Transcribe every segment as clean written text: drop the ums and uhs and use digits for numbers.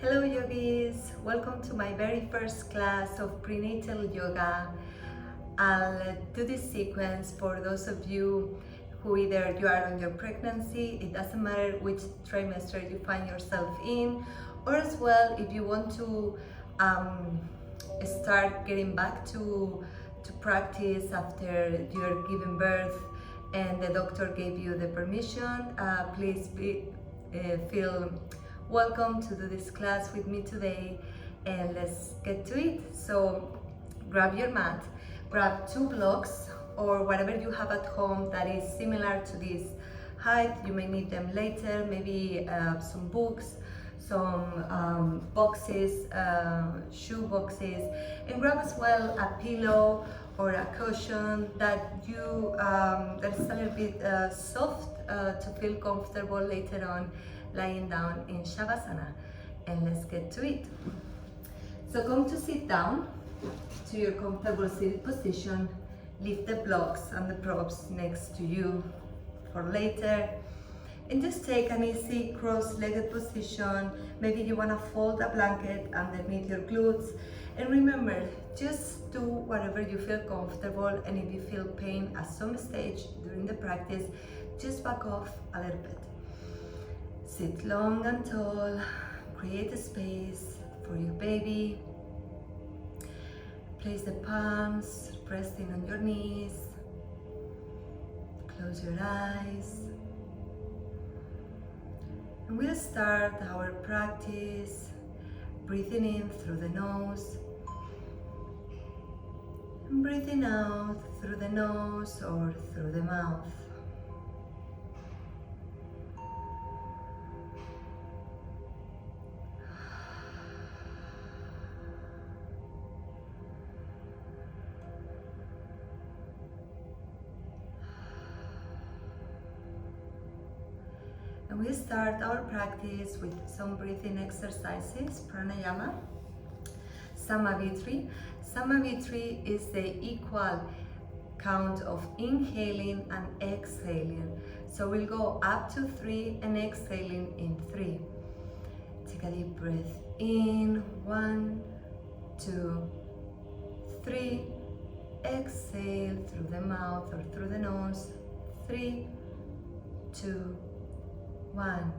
Hello yogis, welcome to my very first class of prenatal yoga. I'll do this sequence for those of you who either you are on your pregnancy, it doesn't matter which trimester you find yourself in, or as well if you want to start getting back to practice after you're giving birth and the doctor gave you the permission. Please feel welcome to do this class with me today, and let's get to it. So grab your mat, grab 2 blocks or whatever you have at home that is similar to this height. You may need them later, maybe some books, some boxes, shoe boxes, and grab as well a pillow or a cushion that you that is a little bit soft to feel comfortable later on lying down in Shavasana. And let's get to it. So come to sit down to your comfortable seated position. Leave the blocks and the props next to you for later. And just take an easy cross-legged position. Maybe you want to fold a blanket underneath your glutes. And remember, just do whatever you feel comfortable, and if you feel pain at some stage during the practice, just back off a little bit. Sit long and tall, create a space for your baby. Place the palms resting on your knees. Close your eyes. And we'll start our practice breathing in through the nose and breathing out through the nose or through the mouth. And we start our practice with some breathing exercises, pranayama, samavitri. Samavitri is the equal count of inhaling and exhaling. So we'll go up to 3 and exhaling in 3. Take a deep breath in, 1, 2, 3. Exhale through the mouth or through the nose, 3, 2, 1.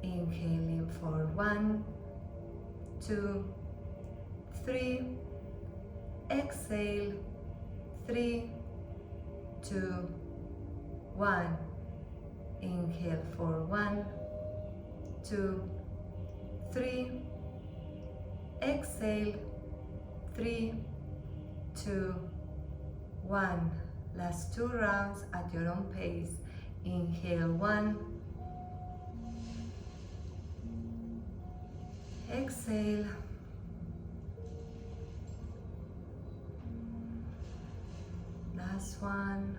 Inhaling for 1, 2, 3. Exhale, 3, 2, 1. Inhale for 1, 2, 3. Exhale, 3, 2, 1. Last 2 rounds at your own pace. Inhale 1. Exhale. Last one.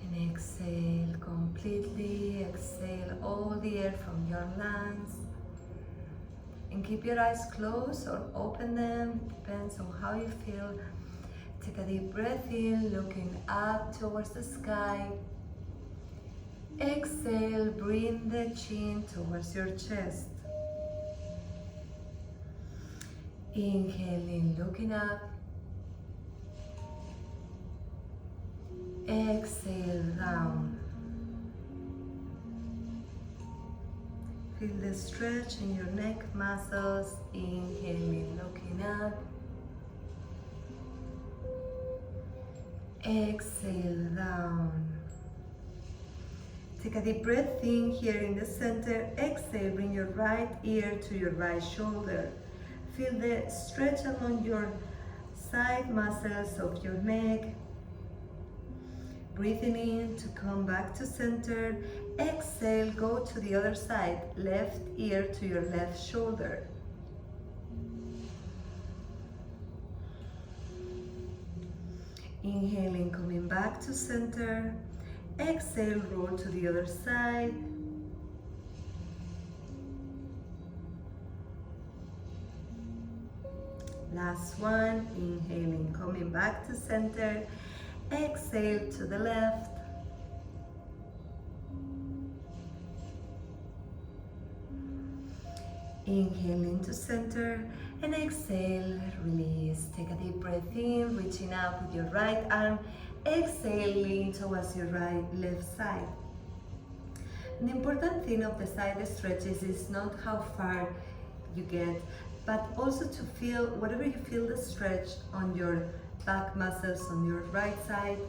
And exhale completely. Exhale all the air from your lungs. And keep your eyes closed or open them, depends on how you feel. Take a deep breath in, looking up towards the sky. Exhale, bring the chin towards your chest. Inhaling, looking up. Exhale, down. Feel the stretch in your neck muscles. Inhaling, looking up. Exhale, down. Take a deep breath in here in the center. Exhale, bring your right ear to your right shoulder. Feel the stretch along your side muscles of your neck. Breathing in to come back to center. Exhale, go to the other side. Left ear to your left shoulder. Inhaling, coming back to center. Exhale, roll to the other side. Last one, inhaling, coming back to center. Exhale to the left. Inhale into center and exhale, release. Take a deep breath in, reaching up with your right arm. Exhale, lean towards your left side. The important thing of the side stretches is not how far you get, but also to feel whatever you feel the stretch on your back muscles on your right side,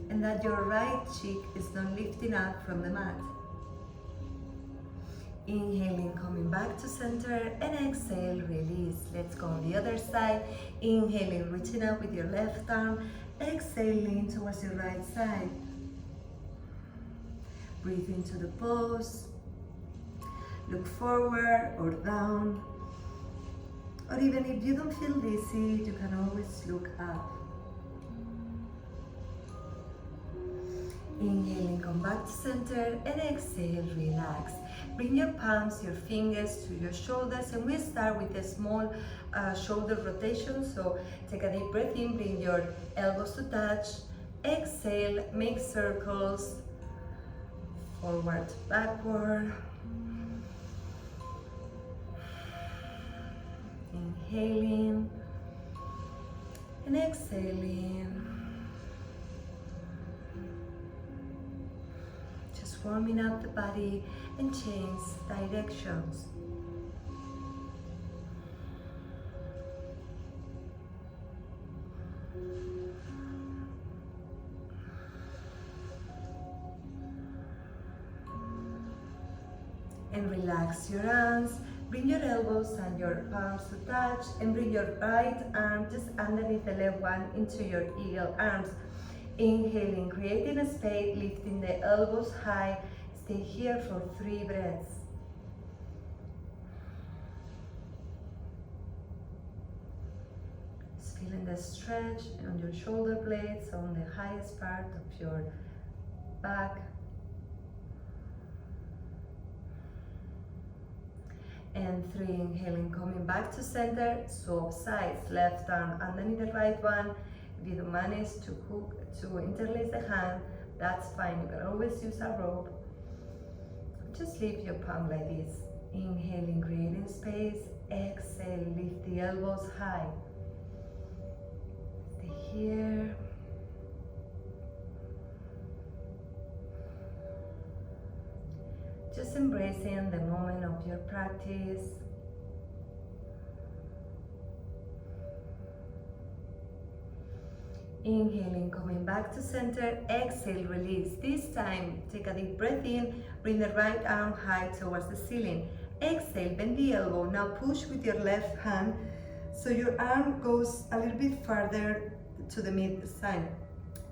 and that your right cheek is not lifting up from the mat. Inhaling, coming back to center, and exhale, release. Let's go on the other side. Inhaling, reaching up with your left arm. Exhaling towards your right side. Breathe into the pose. Look forward or down. Or even if you don't feel dizzy, you can always look up. Inhaling, come back to center, and exhale, relax. Bring your palms, your fingers to your shoulders, and we start with a small shoulder rotation. So take a deep breath in, bring your elbows to touch. Exhale, make circles, forward, backward. Inhaling and exhaling. Just warming up the body and change directions. And relax your arms. Bring your elbows and your palms to touch, and bring your right arm just underneath the left one into your eagle arms. Inhaling, creating a space, lifting the elbows high. Stay here for 3 breaths. Just feeling the stretch on your shoulder blades, on the highest part of your back. And 3, inhaling, coming back to center, swap sides, left arm underneath the right one. If you don't manage to interlace the hand, that's fine. You can always use a rope. Just leave your palm like this. Inhaling, creating space. Exhale, lift the elbows high. Stay here. Just embracing the moment of your practice. Inhaling, coming back to center. Exhale, release. This time, take a deep breath in. Bring the right arm high towards the ceiling. Exhale, bend the elbow. Now push with your left hand so your arm goes a little bit farther to the mid side.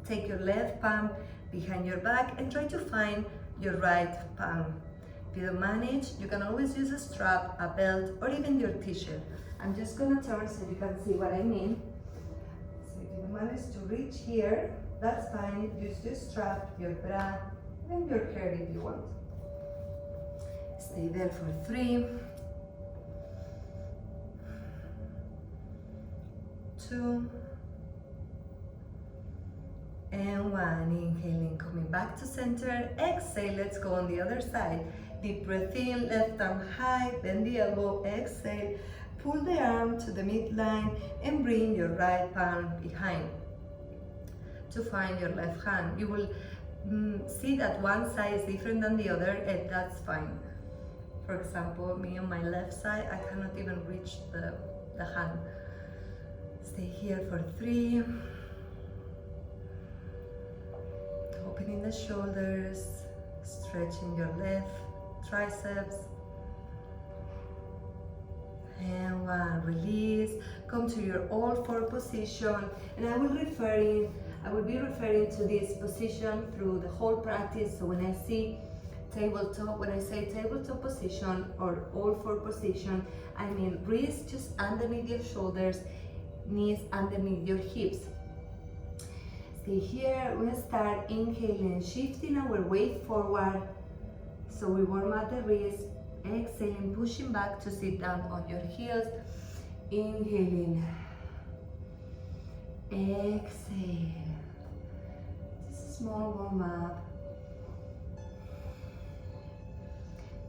Take your left palm behind your back and try to find your right palm. If you don't manage, you can always use a strap, a belt, or even your t-shirt. I'm just gonna turn so you can see what I mean. So if you manage to reach here, that's fine. Use your strap, your bra, and your hair if you want. Stay there for 3, 2, and 1. Inhaling, coming back to center. Exhale, let's go on the other side. Deep breath in, left arm high, bend the elbow, exhale. Pull the arm to the midline and bring your right palm behind to find your left hand. You will see that one side is different than the other, and that's fine. For example, me on my left side, I cannot even reach the hand. Stay here for 3. Opening the shoulders, stretching your left triceps. And 1, release. Come to your all 4 position, and I will be referring to this position through the whole practice. So when I say tabletop position or all 4 position, I mean wrists just underneath your shoulders, knees underneath your hips. Stay here. We'll start inhaling, shifting our weight forward. So we warm up the wrist. Exhaling, pushing back to sit down on your heels. Inhaling. Exhale. Just a small warm up.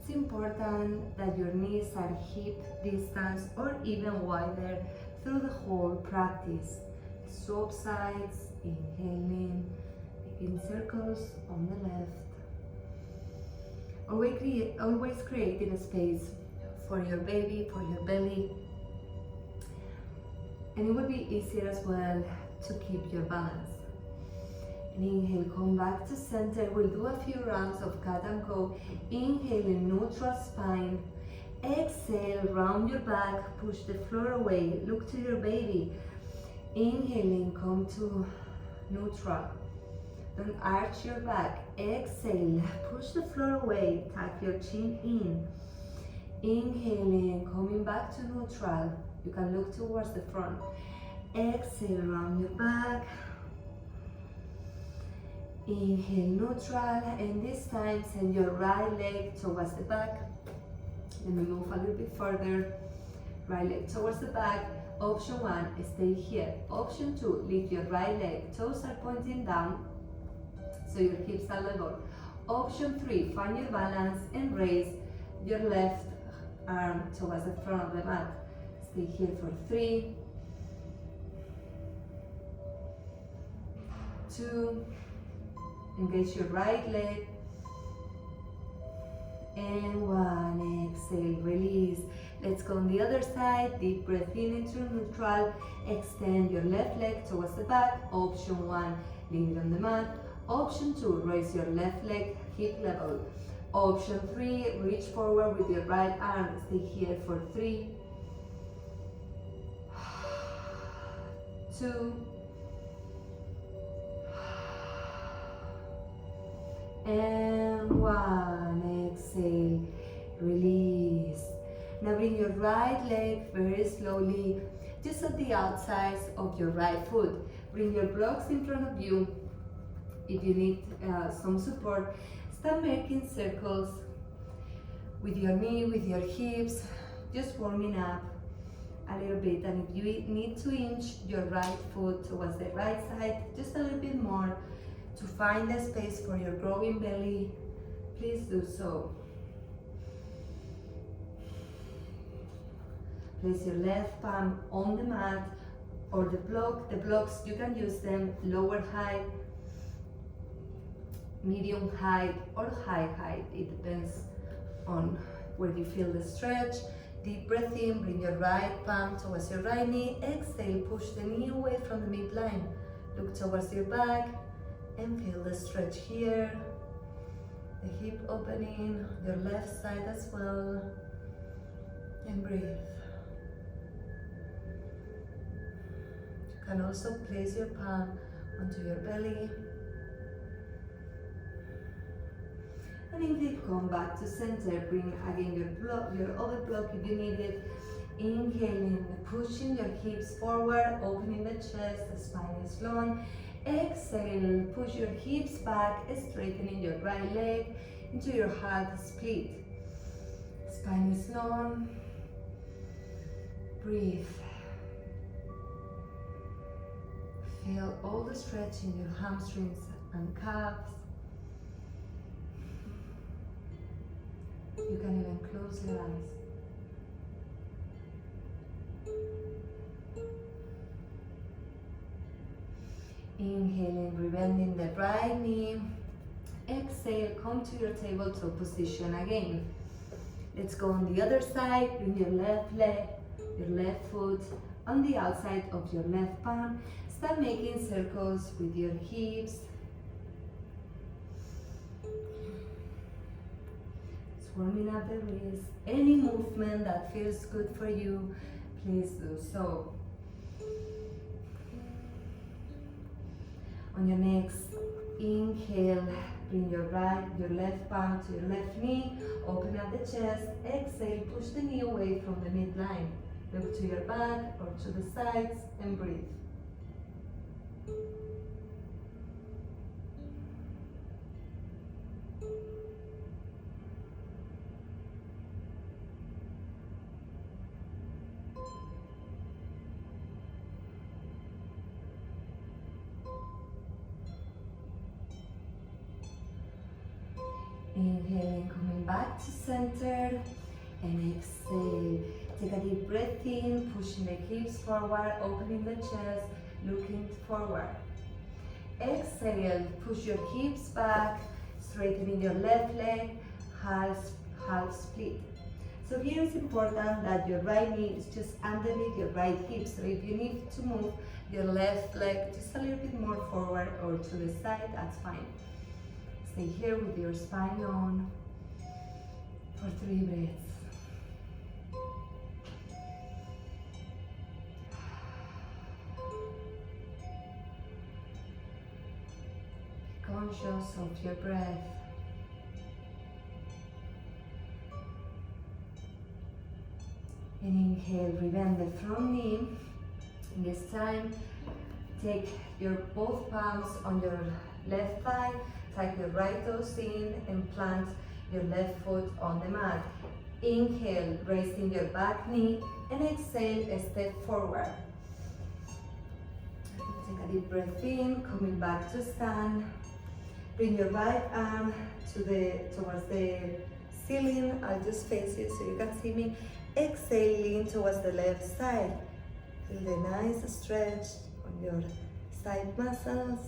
See important that your knees are hip distance or even wider through the whole practice. Swap sides, inhaling, making circles on the left. Always creating a space for your baby, for your belly. And it will be easier as well to keep your balance. And inhale, come back to center. We'll do a few rounds of cat and cow. Inhale in neutral spine. Exhale, round your back, push the floor away. Look to your baby. Inhaling, come to neutral. Don't arch your back. Exhale, push the floor away. Tuck your chin in. Inhaling, coming back to neutral. You can look towards the front. Exhale, round your back. Inhale, neutral, and this time send your right leg towards the back. Let me move a little bit further. Right leg towards the back. Option 1, stay here. Option 2, lift your right leg. Toes are pointing down, so your hips are level. Option 3, find your balance and raise your left arm towards the front of the mat. Stay here for 3, 2, engage your right leg, and 1, exhale, release. Let's go on the other side. Deep breath in into neutral. Extend your left leg towards the back. Option 1, leave it on the mat. Option 2, raise your left leg hip level. Option 3, reach forward with your right arm. Stay here for 3, 2, and 1. Exhale, release. Now bring your right leg very slowly, just at the outsides of your right foot. Bring your blocks in front of you. If you need some support, start making circles with your knee, with your hips, just warming up a little bit. And if you need to inch your right foot towards the right side, just a little bit more to find the space for your growing belly, please do so. Place your left palm on the mat or the block. The blocks, you can use them lower height, medium height, or high height. It depends on where you feel the stretch. Deep breath in, bring your right palm towards your right knee. Exhale, push the knee away from the midline. Look towards your back and feel the stretch here. The hip opening, your left side as well. And breathe. You can also place your palm onto your belly. And indeed, come back to center. Bring again your other block if you need it. Inhaling, pushing your hips forward, opening the chest, the spine is long. Exhale, push your hips back, straightening your right leg into your half split. Spine is long. Breathe. Feel all the stretch in your hamstrings and calves. You can even close your eyes. Inhaling, rebending the right knee. Exhale, come to your tabletop position again. Let's go on the other side. Bring your left leg, your left foot on the outside of your left palm. Start making circles with your hips. Warming up the wrist. Any movement that feels good for you, please do so. On your next inhale, bring your left palm to your left knee. Open up the chest. Exhale, push the knee away from the midline. Look to your back or to the sides and breathe. Inhaling, coming back to center, and exhale. Take a deep breath in, pushing the hips forward, opening the chest, looking forward. Exhale, push your hips back, straightening your left leg, half split. So here it's important that your right knee is just underneath your right hip. So if you need to move your left leg just a little bit more forward or to the side, that's fine. Stay here with your spine on for 3 breaths. Be conscious of your breath. And inhale, rebend the front knee. And this time, take your both palms on your left thigh, tuck your right toes in, and plant your left foot on the mat. Inhale, raising your back knee, and exhale, a step forward. Take a deep breath in, coming back to stand. Bring your right arm towards the ceiling. I'll just face it so you can see me. Exhale, lean towards the left side. Feel the nice stretch on your side muscles.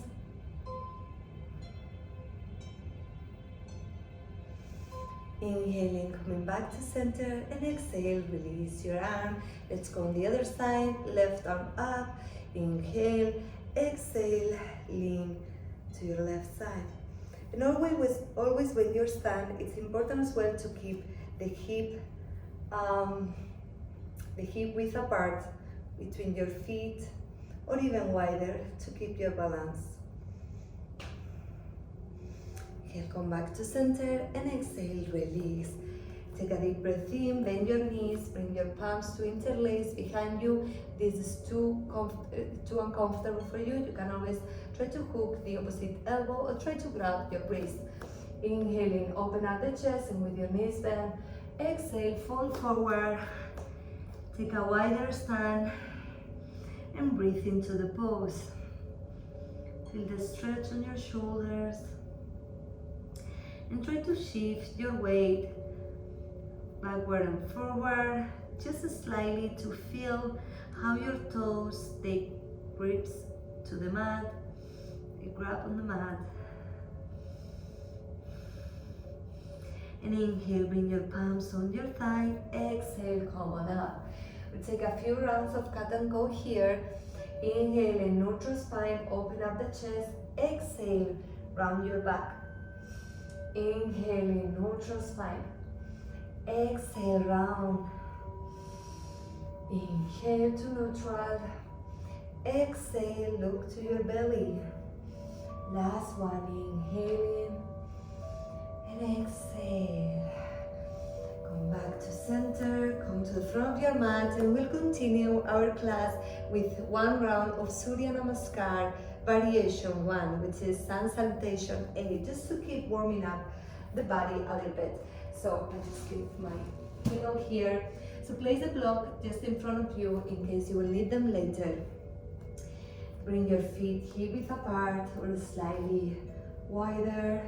Inhaling, coming back to center, and exhale, release your arm. Let's go on the other side, left arm up. Inhale, exhale, lean to your left side. And always when you stand, it's important as well to keep the hip width apart between your feet, or even wider, to keep your balance. Inhale, come back to center, and exhale, release. Take a deep breath in, bend your knees, bring your palms to interlace behind you. This is too uncomfortable for you. You can always try to hook the opposite elbow or try to grab your wrist. Inhaling, open up the chest, and with your knees bent, exhale, fold forward. Take a wider stand and breathe into the pose. Feel the stretch on your shoulders. And try to shift your weight backward and forward, just slightly, to feel how your toes take grips to the mat. You grab on the mat. And inhale, bring your palms on your thigh. Exhale, come on up. We take a few rounds of cat and go here. Inhale in neutral spine, open up the chest. Exhale, round your back. Inhale in neutral spine. Exhale, round. Inhale to neutral. Exhale, look to your belly. Last one, inhale in and exhale. Come back to center, come to the front of your mat, and we'll continue our class with one round of Surya Namaskar variation 1, which is Sun Salutation 8, just to keep warming up the body a little bit. So I'll just keep my pillow here. So place the block just in front of you in case you will need them later. Bring your feet hip width apart or slightly wider.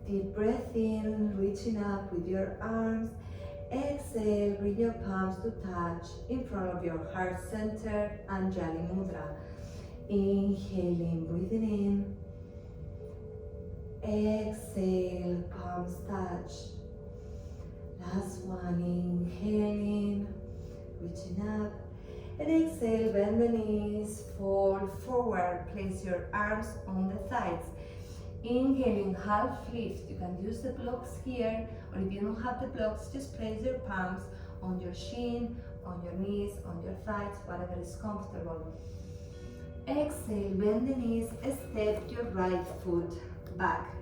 Deep breath in, reaching up with your arms. Exhale, bring your palms to touch in front of your heart center, Anjali Mudra. Inhaling, breathing in. Exhale, palms touch. Last one, inhaling, reaching up. And exhale, bend the knees, fold forward, place your arms on the thighs. Inhaling, half lift. You can use the blocks here, or if you don't have the blocks, just place your palms on your shin, on your knees, on your thighs, whatever is comfortable. Exhale, bend the knees, step your right foot back.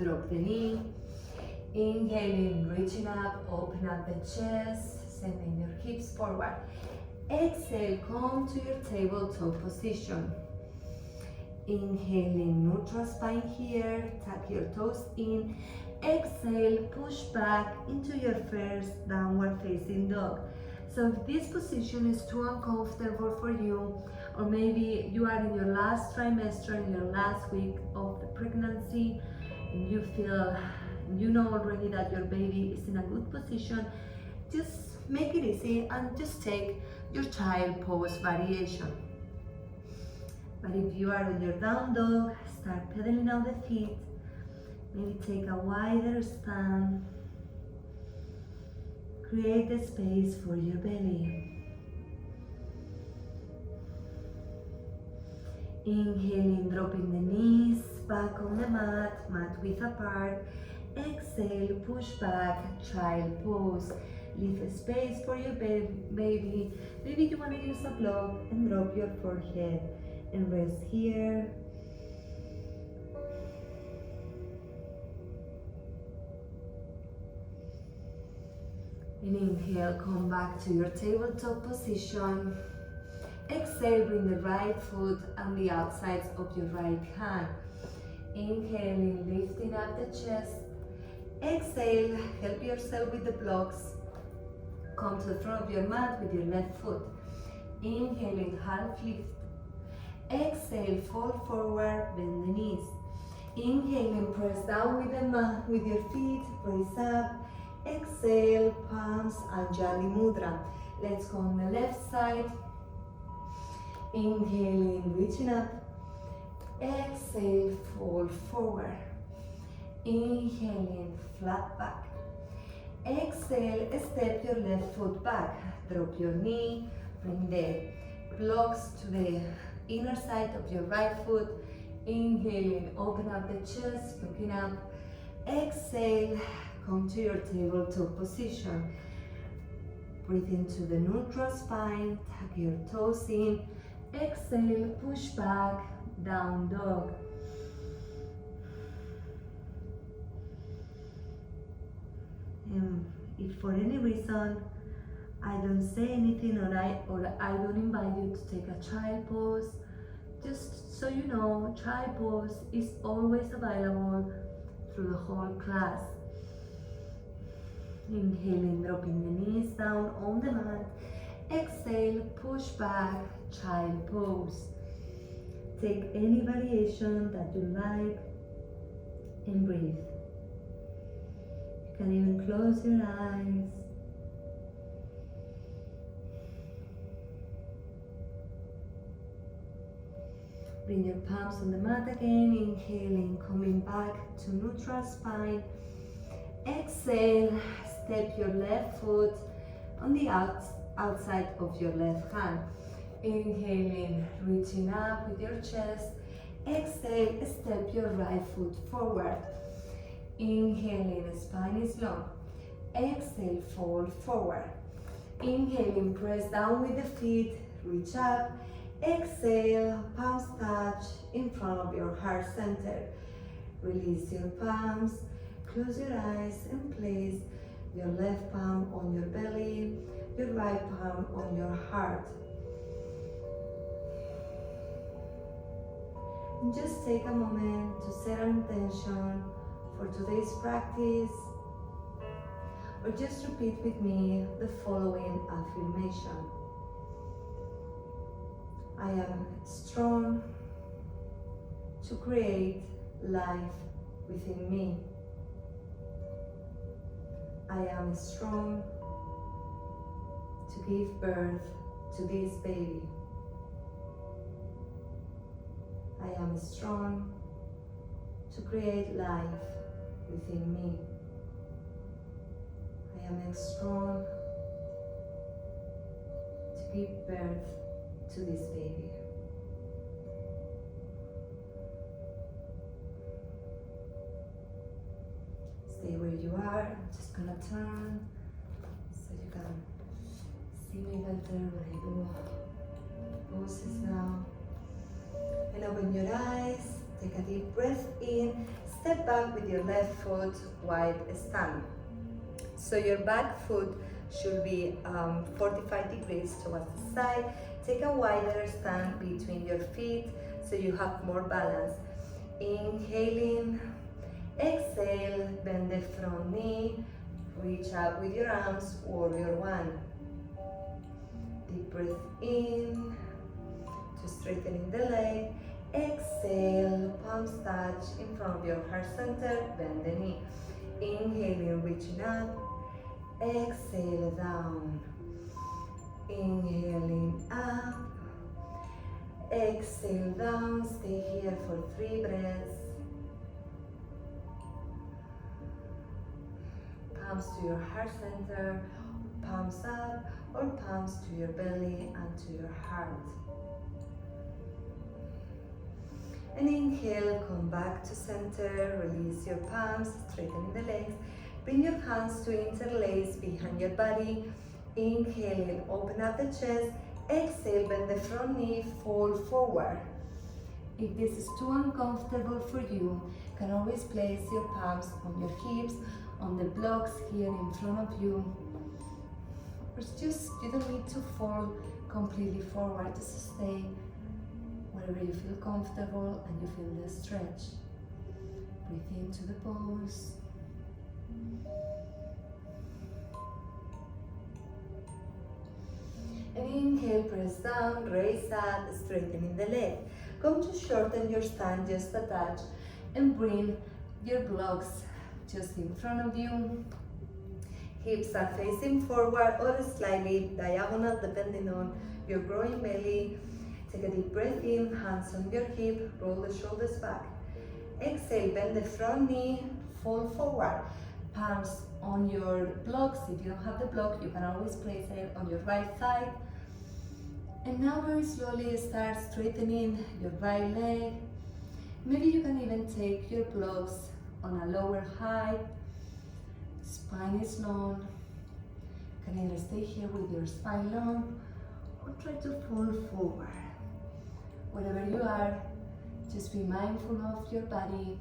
Drop the knee. Inhaling, reaching up, open up the chest, sending your hips forward. Exhale, come to your tabletop position. Inhaling, neutral spine here, tuck your toes in. Exhale, push back into your first downward facing dog. So if this position is too uncomfortable for you, or maybe you are in your last trimester, in your last week of the pregnancy, and you feel you know already that your baby is in a good position, just make it easy and just take your child pose variation. But if you are on your down dog, start pedaling out the feet. Maybe take a wider stand. Create the space for your belly. Inhaling, dropping the knees back on the mat, mat width apart. Exhale, push back, child pose. Leave a space for your baby. Maybe you want to use a block and drop your forehead and rest here. And inhale, come back to your tabletop position. Exhale, bring the right foot on the outsides of your right hand. Inhaling, lifting up the chest. Exhale, help yourself with the blocks. Come to the front of your mat with your left foot. Inhaling, half lift. Exhale, fall forward, bend the knees. Inhaling, press down with the mat, with your feet, raise up. Exhale, palms, Anjali Mudra. Let's go on the left side. Inhaling, reaching up. Exhale, fall forward. Inhaling, flat back. Exhale, step your left foot back. Drop your knee, bring the blocks to the inner side of your right foot. Inhaling, open up the chest, looking up. Exhale, come to your tabletop position. Breathe into the neutral spine, tuck your toes in. Exhale, push back, down dog. And if for any reason I don't say anything or I don't invite you to take a child pose, just so you know, child pose is always available through the whole class. Inhaling, dropping the knees down on the mat. Exhale, push back, child pose. Take any variation that you like and breathe. You can even close your eyes. Bring your palms on the mat again, inhaling, coming back to neutral spine. Exhale, step your left foot on the outside of your left hand. Inhaling, reaching up with your chest. Exhale, step your right foot forward. Inhaling, spine is long. Exhale, fall forward. Inhaling, press down with the feet, reach up. Exhale, palms touch in front of your heart center. Release your palms, close your eyes and place your left palm on your belly, your right palm on your heart. And just take a moment to set an intention for today's practice, or just repeat with me the following affirmation. I am strong to create life within me. I am strong to give birth to this baby. I am strong to create life within me. I am strong to give birth to this baby. Stay where you are. I'm just gonna turn so you can see me better when I do poses now. And open your eyes, take a deep breath in, step back with your left foot wide stand. So your back foot should be 45 degrees towards the side. Take a wider stand between your feet so you have more balance. Inhaling, exhale, bend the front knee, reach up with your arms, warrior one. Deep breath in, to straighten the leg. Exhale, palms touch in front of your heart center, bend the knee. Inhaling, reaching up. Exhale, down. Inhaling up. Exhale, down. Stay here for 3 breaths. Palms to your heart center, palms up, or palms to your belly and to your heart. And inhale, come back to center, release your palms, straighten the legs. Bring your hands to interlace behind your body. Inhaling, open up the chest. Exhale, bend the front knee, fall forward. If this is too uncomfortable for you, you can always place your palms on your hips, on the blocks here in front of you. Or just, you don't need to fall completely forward, just stay wherever you feel comfortable and you feel the stretch. Breathe into the pose. And inhale, press down, raise up, straightening the leg. Come to shorten your stand just a touch and bring your blocks just in front of you. Hips are facing forward or slightly diagonal depending on your growing belly. Take a deep breath in, hands on your hip, roll the shoulders back. Exhale, bend the front knee, fall forward. Palms on your blocks. If you don't have the block, you can always place it on your right side. And now very slowly start straightening your right leg. Maybe you can even take your blocks on a lower height. Spine is long. You can either stay here with your spine long or try to fall forward. Wherever you are, just be mindful of your body.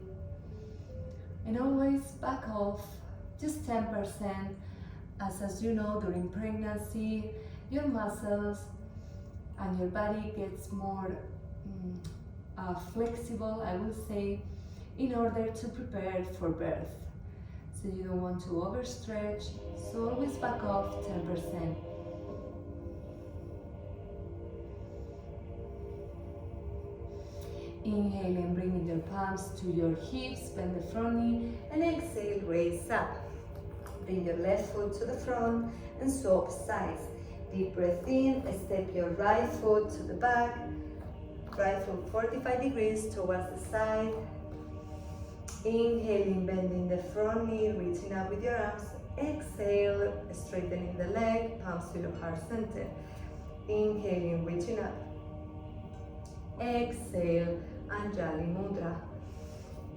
And always back off just 10%. As you know, during pregnancy, your muscles and your body gets more flexible, I will say, in order to prepare for birth. So you don't want to overstretch, so always back off 10%. Inhale and bringing your palms to your hips, bend the front knee, and exhale, raise up. Bring your left foot to the front and swap sides. Deep breath in, step your right foot to the back, right foot 45 degrees towards the side. Inhaling, bending the front knee, reaching up with your arms. Exhale, straightening the leg, palms to your heart center. Inhaling, reaching up. Exhale, Anjali Mudra.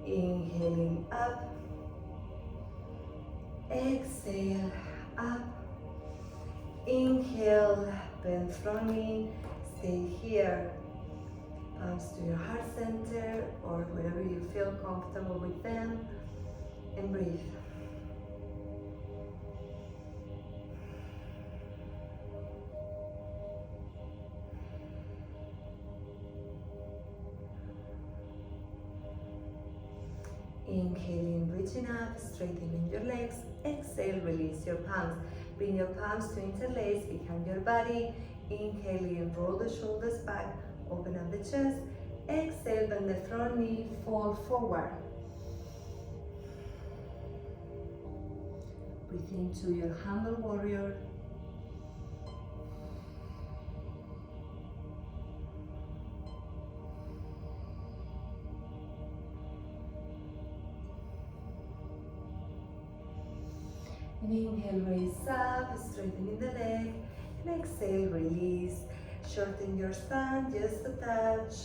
Inhaling up. Exhale, up. Inhale, bend front knee, stay here. Palms to your heart center or wherever you feel comfortable with them, and breathe. Inhaling, reaching up, straightening your legs. Exhale, release your palms. Bring your palms to interlace behind your body. Inhaling, roll the shoulders back, open up the chest. Exhale, bend the front knee, fall forward. Breathe into your humble warrior. And inhale, raise up, straightening the leg. And exhale, release. Shorten your stand just a touch.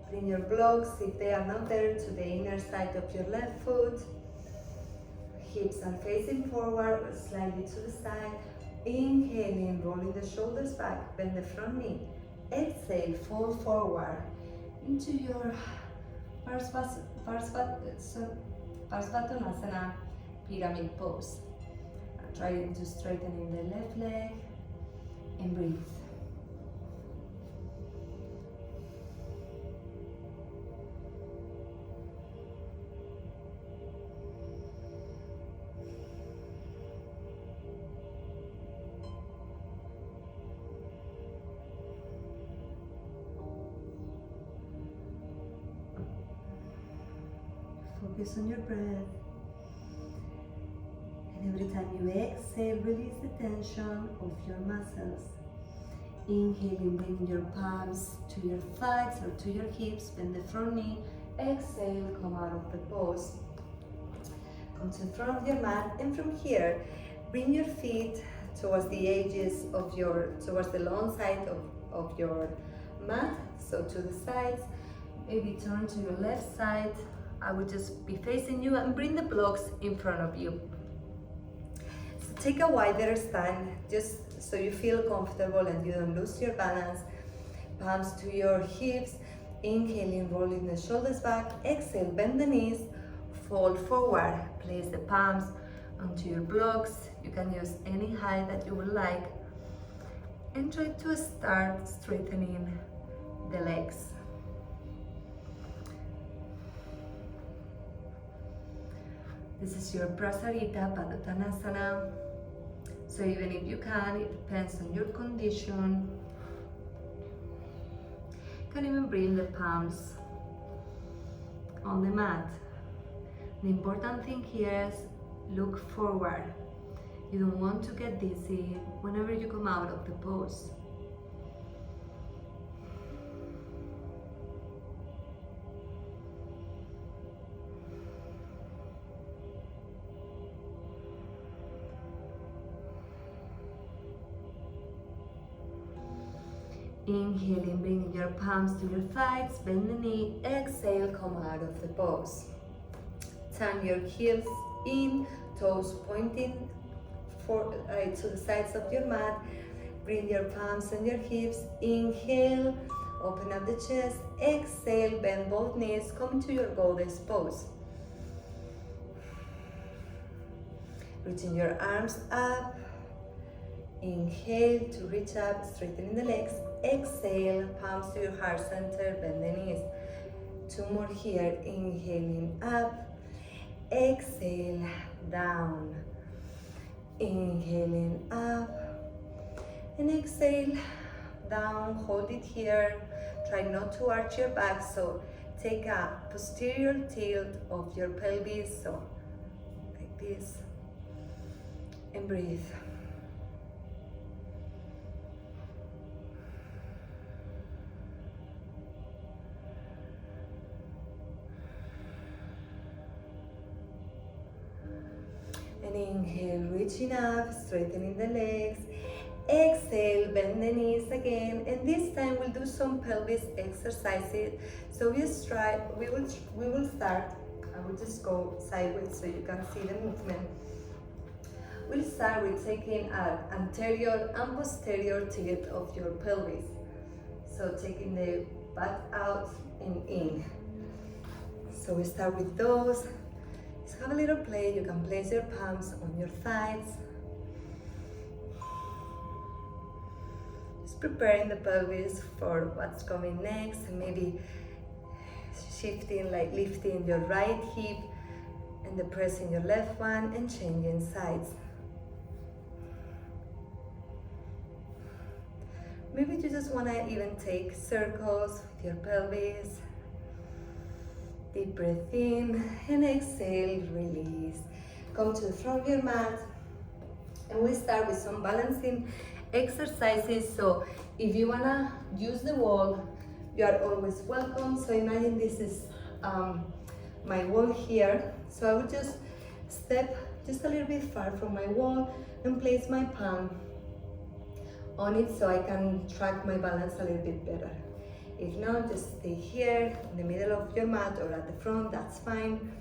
Bring your blocks, if they are not there, to the inner side of your left foot. Hips are facing forward or slightly to the side. Inhaling, rolling the shoulders back, bend the front knee. Exhale, fall forward into your Parsvatanasana pyramid pose. Trying to straighten in the left leg and breathe. Focus on your breath. And every time you exhale, release the tension of your muscles. Inhaling, bring your palms to your thighs or to your hips, bend the front knee. Exhale, come out of the pose. Come to the front of your mat, and from here, bring your feet towards the edges of towards the long side of your mat, so to the sides. Maybe turn to your left side. I would just be facing you and bring the blocks in front of you. So take a wider stand, just so you feel comfortable and you don't lose your balance. Palms to your hips. Inhaling, rolling the shoulders back. Exhale, bend the knees, fold forward. Place the palms onto your blocks. You can use any height that you would like. And try to start straightening the legs. This is your Prasarita Padottanasana. So even if you can, it depends on your condition. You can even bring the palms on the mat. The important thing here is look forward. You don't want to get dizzy whenever you come out of the pose. Inhaling, bringing your palms to your thighs, bend the knee, exhale, come out of the pose. Turn your heels in, toes pointing to the sides of your mat. Bring your palms and your hips. Inhale, open up the chest. Exhale, bend both knees, come to your goddess pose. Reaching your arms up. Inhale to reach up, straightening the legs. Exhale, palms to your heart center, bend the knees. Two more here. Inhaling up. Exhale, down. Inhaling up. And exhale, down. Hold it here. Try not to arch your back, so take a posterior tilt of your pelvis, so like this. And breathe. And inhale, reaching up, straightening the legs. Exhale, bend the knees again, and this time we'll do some pelvis exercises. So we will start. I will just go sideways so you can see the movement. We'll start with taking an anterior and posterior tilt of your pelvis. So taking the back out and in. So we start with those. Just have a little play. You can place your palms on your thighs. Just preparing the pelvis for what's coming next, and maybe shifting, like lifting your right hip and depressing your left one and changing sides. Maybe you just want to even take circles with your pelvis. Deep breath in and exhale, release. Come to the front of your mat, and we start with some balancing exercises. So if you want to use the wall, you are always welcome. So imagine this is my wall here. So I would just step just a little bit far from my wall and place my palm on it so I can track my balance a little bit better. If not, just stay here in the middle of your mat or at the front, that's fine.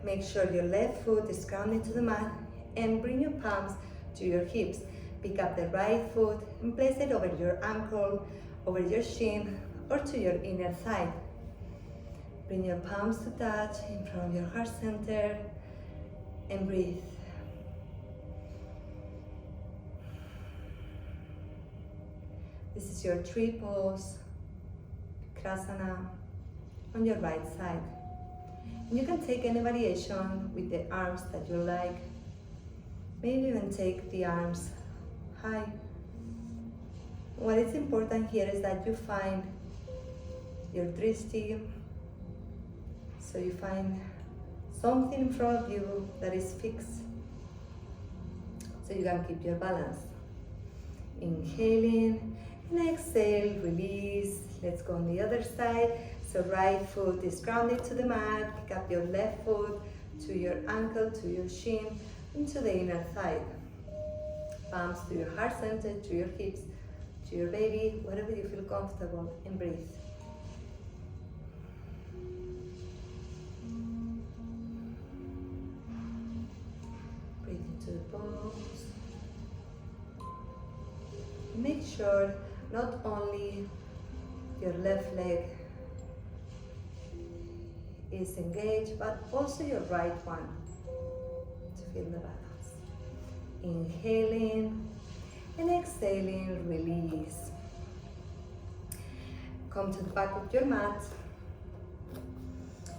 Make sure your left foot is grounded to the mat and bring your palms to your hips. Pick up the right foot and place it over your ankle, over your shin, or to your inner thigh. Bring your palms to touch in front of your heart center and breathe. This is your tree pose, Krasana, on your right side. And you can take any variation with the arms that you like. Maybe even take the arms high. What is important here is that you find your drishti, so you find something in front of you that is fixed. so you can keep your balance. Inhaling and exhale, release. Let's go on the other side. So right foot is grounded to the mat. Pick up your left foot to your ankle, to your shin, into the inner thigh. Palms to your heart center, to your hips, to your baby, whatever you feel comfortable, and breathe. Breathe into the pose. Make sure not only your left leg is engaged, but also your right one, to feel the balance. Inhaling and exhaling, release. Come to the back of your mat.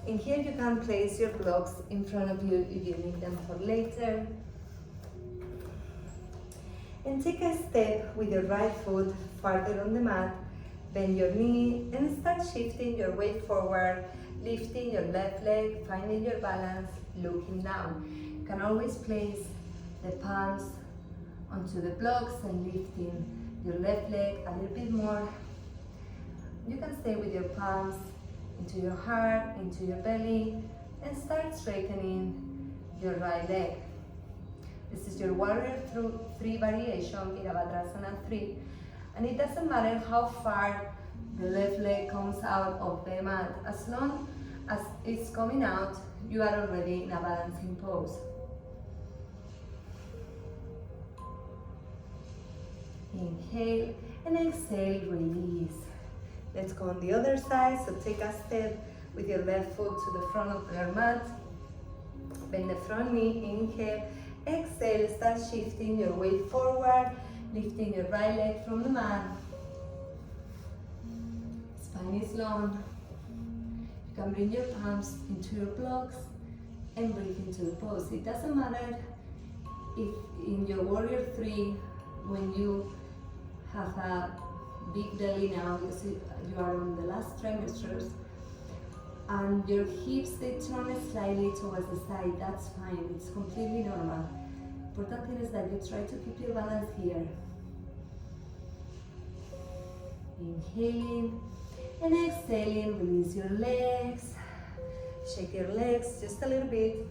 In here you can place your blocks in front of you if you need them for later. And take a step with your right foot farther on the mat. Bend your knee and start shifting your weight forward, lifting your left leg, finding your balance, looking down. You can always place the palms onto the blocks and lifting your left leg a little bit more. You can stay with your palms into your heart, into your belly, and start straightening your right leg. This is your warrior 3 variation, Virabhadrasana 3. And it doesn't matter how far the left leg comes out of the mat. As long as it's coming out, you are already in a balancing pose. Inhale and exhale, release. Let's go on the other side. So take a step with your left foot to the front of your mat. Bend the front knee, inhale. Exhale, start shifting your weight forward, lifting your right leg from the mat. Spine is long. You can bring your palms into your blocks and breathe into the pose. It doesn't matter if in your warrior 3, when you have a big belly now, because you are on the last trimesters, and your hips, they turn slightly towards the side. That's fine, it's completely normal. Important thing is that you try to keep your balance here. Inhaling and exhaling, release your legs. Shake your legs just a little bit.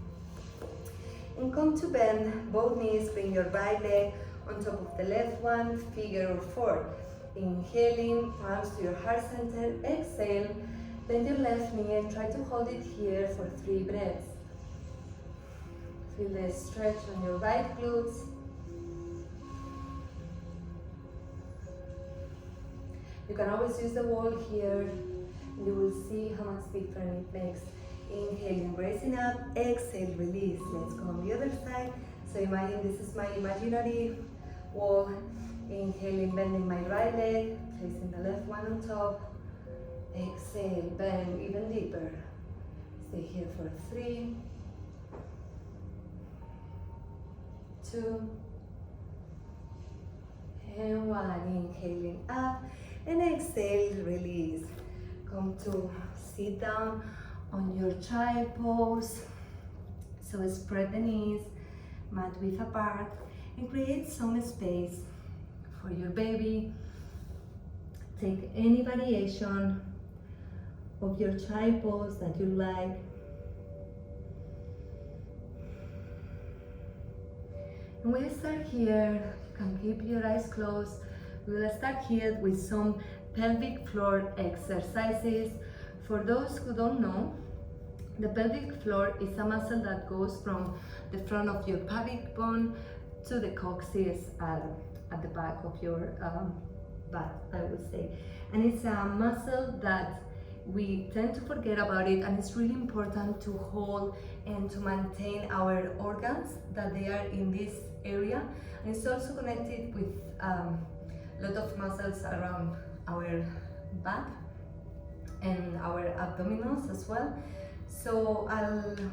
And come to bend both knees, bring your right leg on top of the left one, figure of 4. Inhaling, palms to your heart center, exhale. Bend your left knee and try to hold it here for 3 breaths. Feel the stretch on your right glutes. You can always use the wall here. You will see how much difference it makes. Inhaling, raising up, exhale, release. Let's go on the other side. So imagine this is my imaginary wall. Inhaling, bending my right leg, placing the left one on top. Exhale, bend even deeper. Stay here for 3, 2, and 1. Inhaling up and exhale, release. Come to sit down on your child pose. So spread the knees, mat width apart, and create some space for your baby. Take any variation of your child pose that you like. And we'll start here. You can keep your eyes closed. We'll start here with some pelvic floor exercises. For those who don't know, the pelvic floor is a muscle that goes from the front of your pelvic bone to the coccyx at the back of your butt, I would say. And it's a muscle that we tend to forget about it, and it's really important to hold and to maintain our organs that they are in this area. And it's also connected with a lot of muscles around our back and our abdominals as well. So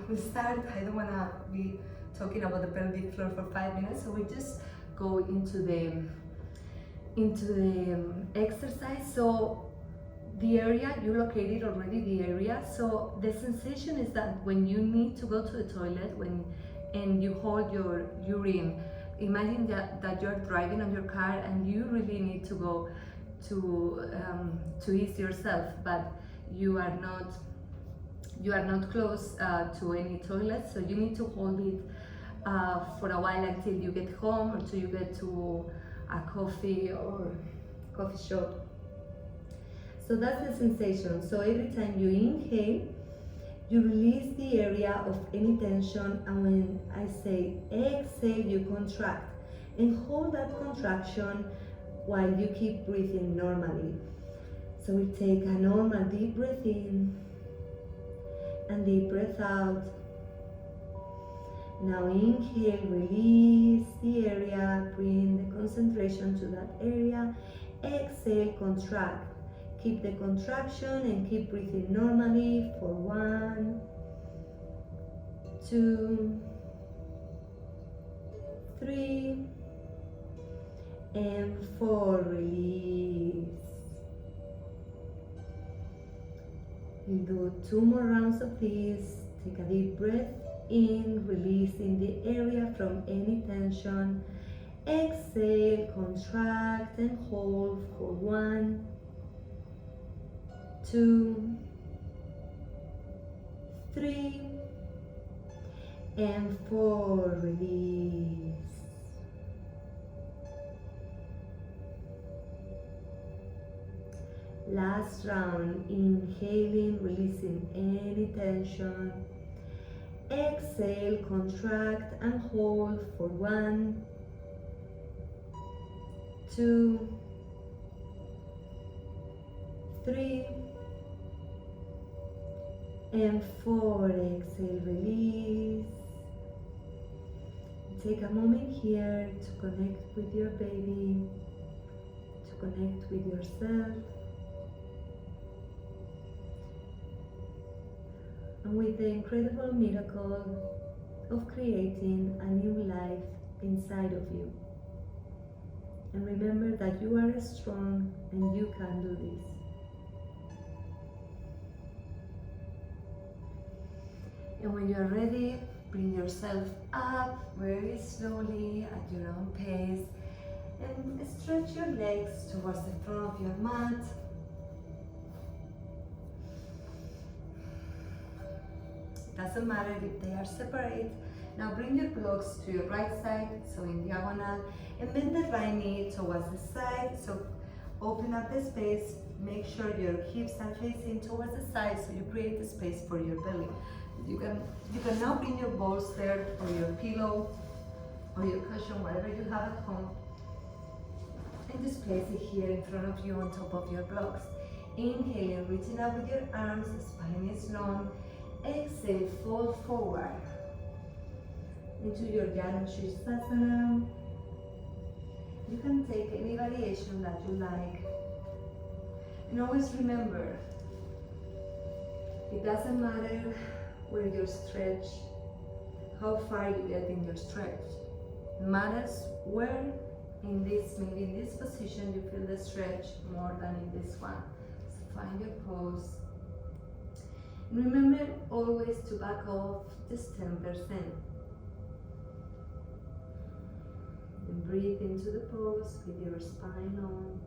we'll start. I don't want to be talking about the pelvic floor for 5 minutes, so we just go into the exercise. So the area, you located already the area. So the sensation is that when you need to go to the toilet, and you hold your urine Imagine that you're driving on your car and you really need to go to ease yourself, but you are not close to any toilet, so you need to hold it for a while until you get home or till you get to a coffee or coffee shop. So that's the sensation. So every time you inhale, you release the area of any tension, and when I say exhale, you contract and hold that contraction while you keep breathing normally. So we take a normal deep breath in and deep breath out. Now inhale, release the area, bring the concentration to that area. Exhale, contract. Keep the contraction and keep breathing normally for 1, 2, 3, and 4. Release. We'll do 2 more rounds of this. Take a deep breath in, releasing the area from any tension. Exhale, contract and hold for 1, 2, 3, and 4. Release. Last round, inhaling, releasing any tension. Exhale, contract and hold for 1, 2, 3, and 4. Exhale, release. Take a moment here to connect with your baby, to connect with yourself, and with the incredible miracle of creating a new life inside of you. And remember that you are strong and you can do this. And when you're ready, bring yourself up very slowly at your own pace and stretch your legs towards the front of your mat. Doesn't matter if they are separate. Now bring your blocks to your right side, so in diagonal, and bend the right knee towards the side. So open up the space, make sure your hips are facing towards the side so you create the space for your belly. You can now bring your balls there, or your pillow, or your cushion, whatever you have at home, and just place it here in front of you on top of your blocks. Inhaling, reaching up with your arms, the spine is long. Exhale, fold forward into your Janu Shirsasana. You can take any variation that you like. And always remember, it doesn't matter where you stretch, how far you get in your stretch. It matters where in this, maybe in this position, you feel the stretch more than in this one. So find your pose. Remember always to back off just 10%. And breathe into the pose with your spine on.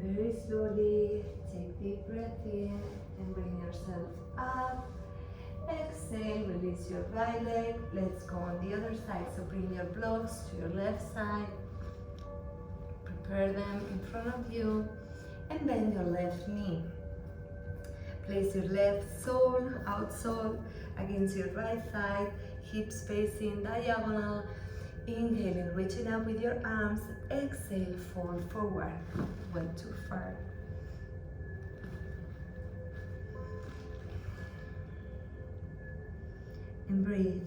Very slowly, take deep breath in and bring yourself up. Exhale, release your right leg. Let's go on the other side. So bring your blocks to your left side. Prepare them in front of you and bend your left knee. Place your left sole, outsole, against your right thigh, hips facing diagonal. Inhaling, reaching up with your arms. Exhale, fold forward. Went too far. And breathe.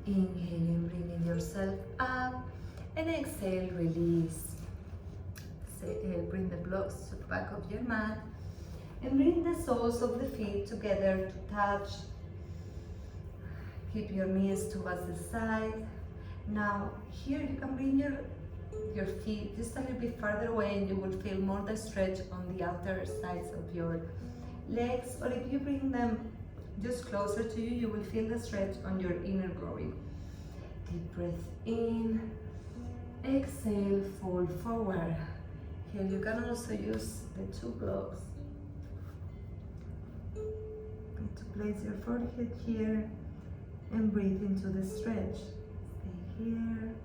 Inhaling, bringing yourself up, and exhale, release. Bring the blocks to the back of your mat, and bring the soles of the feet together to touch. Keep your knees towards the side. Now here you can bring your feet just a little bit farther away, and you will feel more the stretch on the outer sides of your legs, or if you bring them just closer to you, you will feel the stretch on your inner groin. Deep breath in, exhale, fold forward. Here you can also use the two blocks to place your forehead here and breathe into the stretch. Stay here.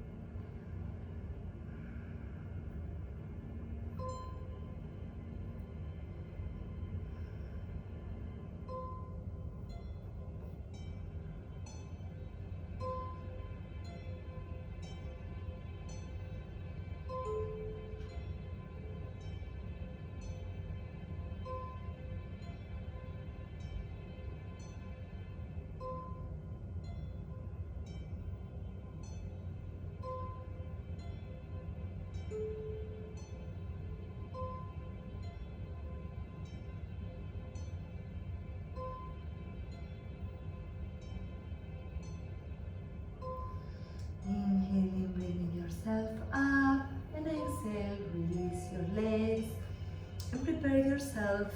Inhaling, bringing yourself up, and exhale, release your legs, and prepare yourself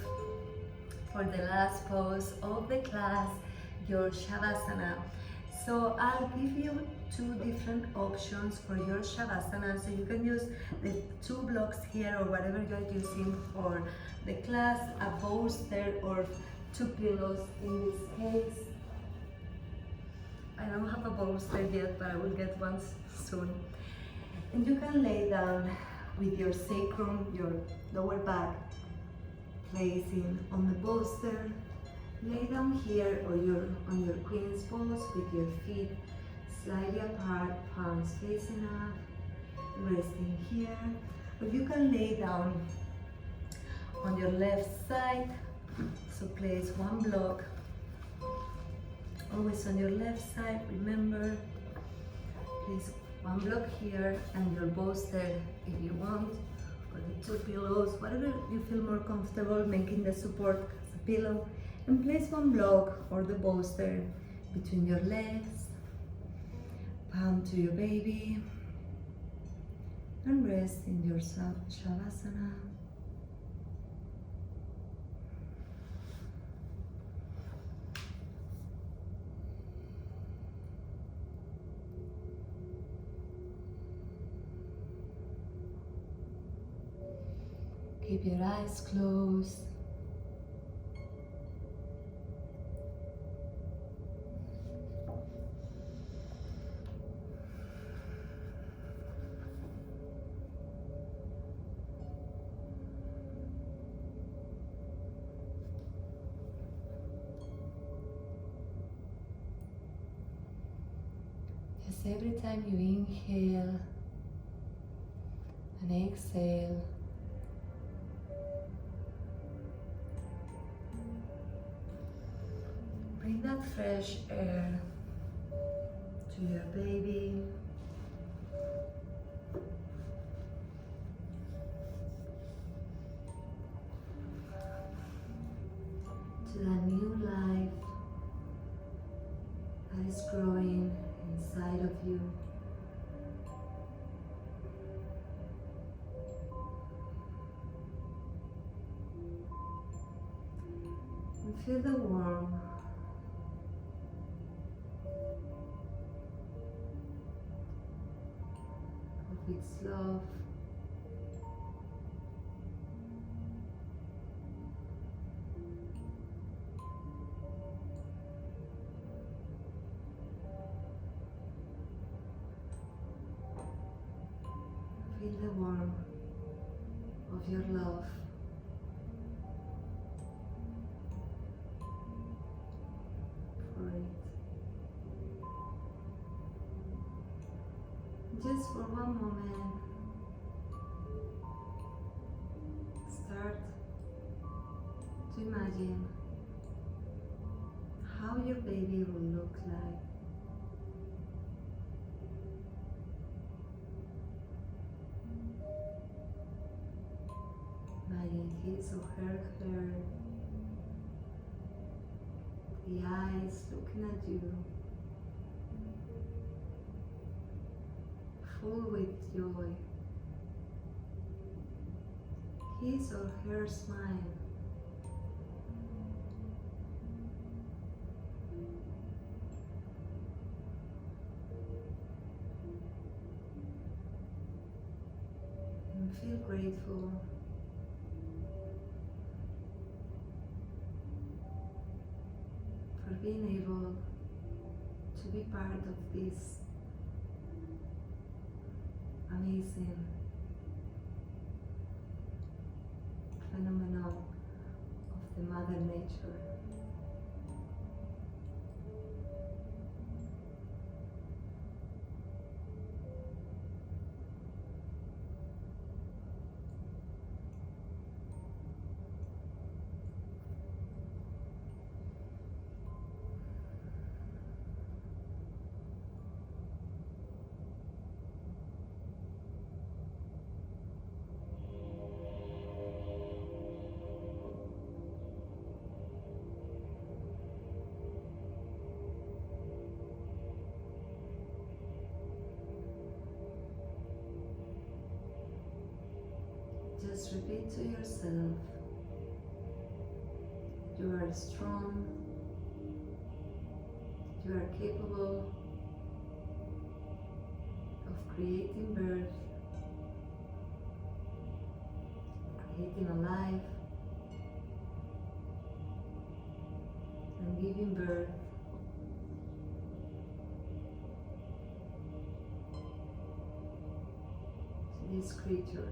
for the last pose of the class, your Shavasana. So I'll give you two different options for your Shavasana. So you can use the two blocks here or whatever you're using for the class, a bolster or two pillows in this case. I don't have a bolster yet, but I will get one soon. And you can lay down with your sacrum, your lower back, placing on the bolster. Lay down here or on your queen's pose with your feet slightly apart, palms facing up, resting here. Or you can lay down on your left side. So place one block always on your left side. Remember, place one block here and your bolster if you want, or the two pillows, whatever you feel more comfortable, making the support as a pillow, and place one block or the bolster between your legs, palm to your baby, and rest in your Shavasana. Keep your eyes closed. Just every time you inhale and exhale, bring that fresh air to your baby. To that new life that is growing inside of you. And feel the warmth of its love. Feel the warmth of your love. For it. Just for one moment, start to imagine how your baby will look like his or her hair, the eyes looking at you, full with joy, his or her smile. And feel grateful for being able to be part of this amazing phenomenon of the Mother Nature. Just repeat to yourself, you are strong, you are capable of creating birth, creating a life, and giving birth to this creature.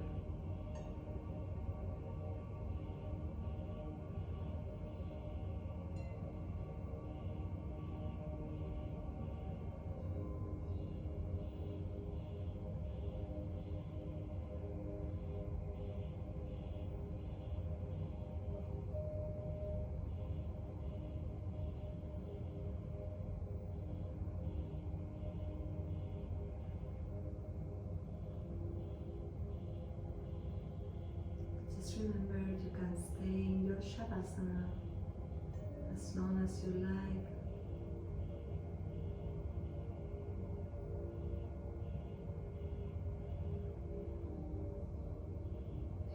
Just remember, you can stay in your Shavasana as long as you like.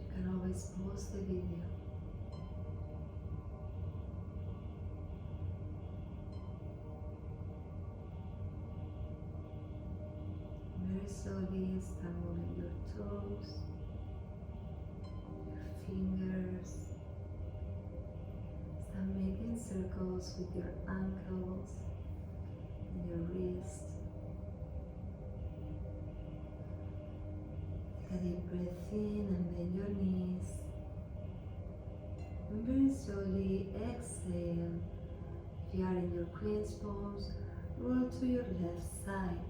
You can always pause the video. Very slowly start moving your toes, fingers. Start making circles with your ankles and your wrist. Take a deep breath in and bend your knees. And very slowly exhale. If you are in your Queen's pose, roll to your left side.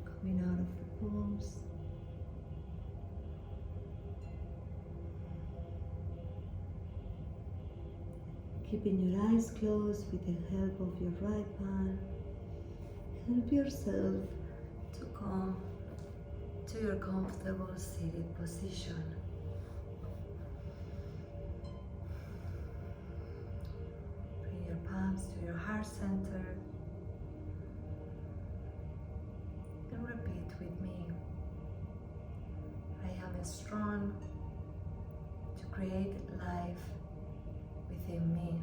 Coming out of the palms. Keeping your eyes closed with the help of your right palm, help yourself to come to your comfortable seated position. Bring your palms to your heart center and repeat with me. I am strong to create life within me.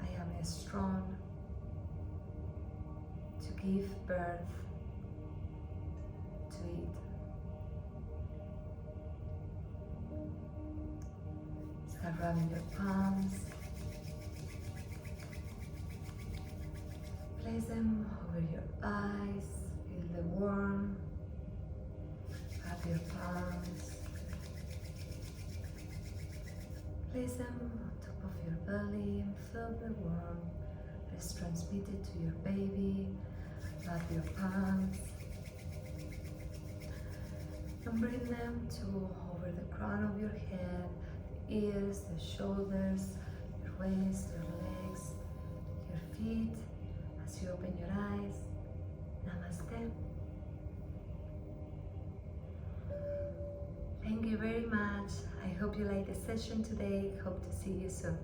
I am strong to give birth to it. Start rubbing your palms. Place them over your eyes. Feel the warmth. Rub your palms. Place them on top of your belly and feel the warmth that is transmitted to your baby. Rub your palms and bring them to over the crown of your head, the ears, the shoulders, your waist, your legs, your feet. As you open your eyes, namaste. Thank you hope you like the session today. Hope to see you soon.